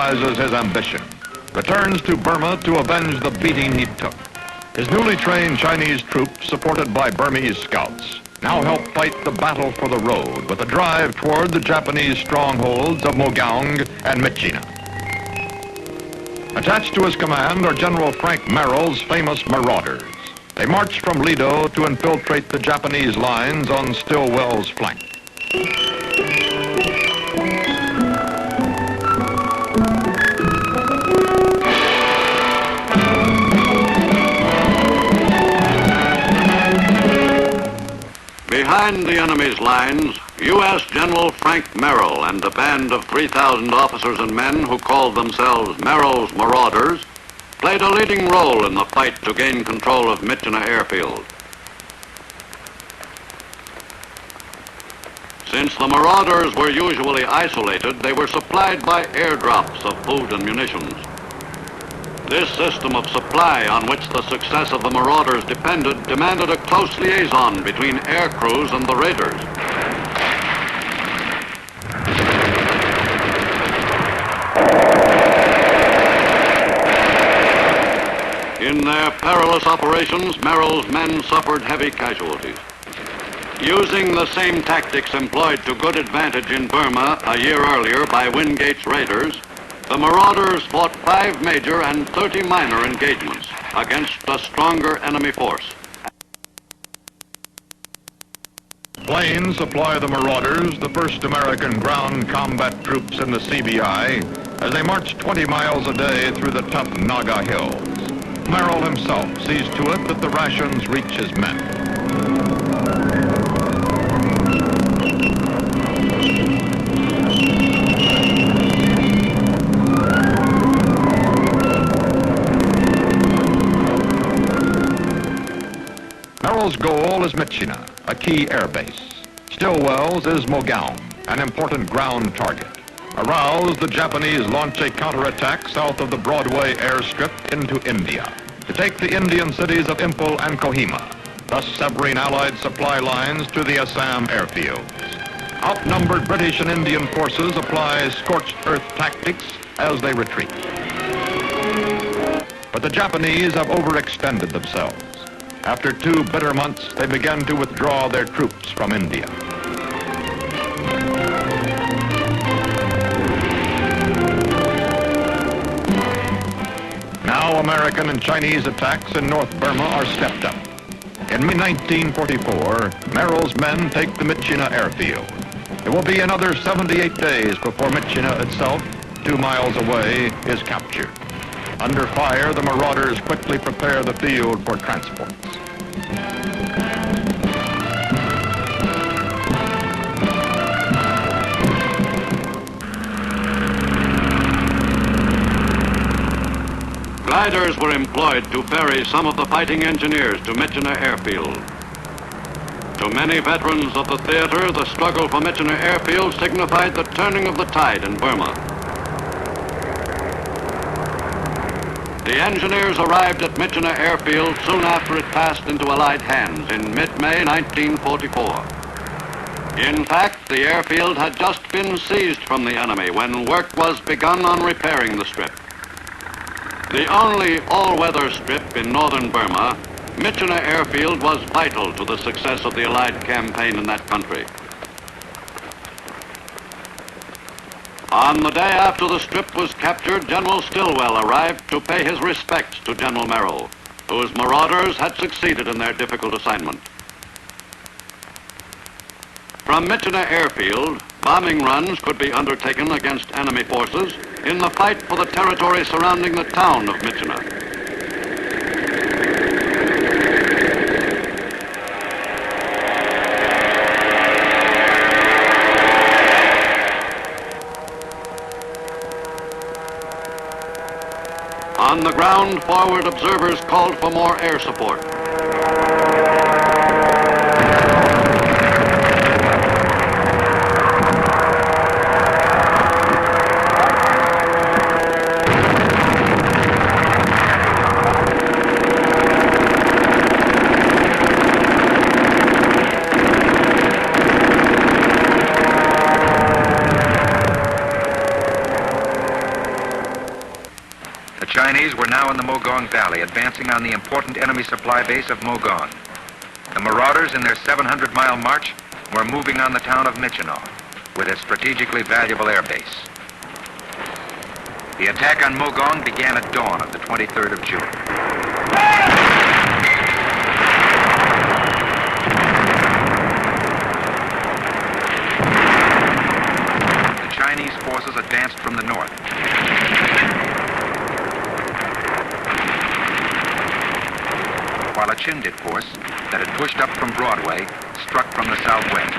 realizes his ambition, returns to Burma to avenge the beating he took. His newly trained Chinese troops, supported by Burmese scouts, now help fight the battle for the road with a drive toward the Japanese strongholds of Mogaung and Myitkyina. Attached to his command are General Frank Merrill's famous Marauders. They march from Ledo to infiltrate the Japanese lines on Stillwells' flank. Behind the enemy's lines, U.S. General Frank Merrill and a band of 3,000 officers and men who called themselves Merrill's Marauders played a leading role in the fight to gain control of Myitkyina airfield. Since the Marauders were usually isolated, they were supplied by airdrops of food and munitions. This system of supply, on which the success of the Marauders depended, demanded a close liaison between air crews and the raiders. In their perilous operations, Merrill's men suffered heavy casualties. Using the same tactics employed to good advantage in Burma a year earlier by Wingate's raiders, the Marauders fought 5 major and 30 minor engagements against a stronger enemy force. Planes supply the Marauders, the first American ground combat troops in the CBI, as they march 20 miles a day through the tough Naga Hills. Merrill himself sees to it that the rations reach his men. Merrill's goal is Myitkyina, a key airbase. Stillwells is Mogaung, an important ground target. Aroused, the Japanese launch a counterattack south of the Broadway airstrip into India to take the Indian cities of Imphal and Kohima, thus severing Allied supply lines to the Assam airfields. Outnumbered British and Indian forces apply scorched earth tactics as they retreat. But the Japanese have overextended themselves. After 2 bitter months, they began to withdraw their troops from India. Now American and Chinese attacks in North Burma are stepped up. In May 1944, Merrill's men take the Myitkyina airfield. It will be another 78 days before Myitkyina itself, 2 miles away, is captured. Under fire, the Marauders quickly prepare the field for transports. Gliders were employed to ferry some of the fighting engineers to Myitkyina airfield. To many veterans of the theater, the struggle for Myitkyina airfield signified the turning of the tide in Burma. The engineers arrived at Myitkyina airfield soon after it passed into Allied hands in mid-May 1944. In fact, the airfield had just been seized from the enemy when work was begun on repairing the strip. The only all-weather strip in northern Burma, Myitkyina airfield was vital to the success of the Allied campaign in that country. On the day after the strip was captured, General Stillwel arrived to pay his respects to General Merrill, whose Marauders had succeeded in their difficult assignment. From Myitkyina airfield, bombing runs could be undertaken against enemy forces in the fight for the territory surrounding the town of Myitkyina. On the ground, forward observers called for more air support. Chinese were now in the Mogong Valley, advancing on the important enemy supply base of Mogong. The Marauders, in their 700-mile march, were moving on the town of Michino, with its strategically valuable air base. The attack on Mogong began at dawn of the 23rd of June. The Chinese forces advanced from the north. While a Chindit force that had pushed up from Broadway struck from the southwest.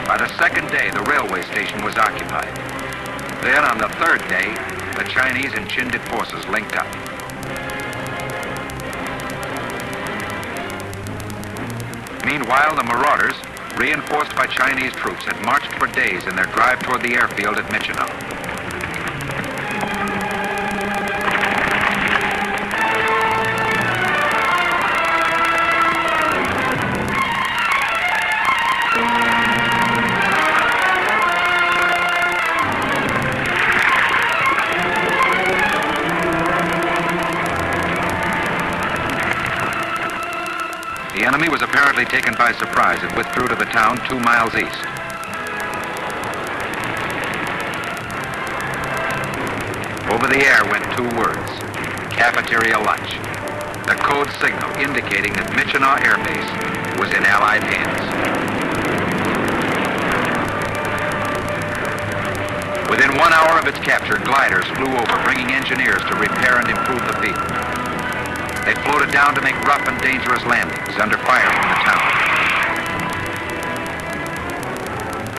By the second day, the railway station was occupied. Then, on the third day, the Chinese and Chindit forces linked up. Meanwhile, the Marauders, reinforced by Chinese troops, had marched for days in their drive toward the airfield at Michino. The enemy was apparently taken by surprise and withdrew to the town 2 miles east. Over the air went 2 words: cafeteria lunch, the code signal indicating that Michino Air Base was in Allied hands. Within 1 hour of its capture, gliders flew over, bringing engineers to repair and improve the field. They floated down to make rough and dangerous landings under fire from the town.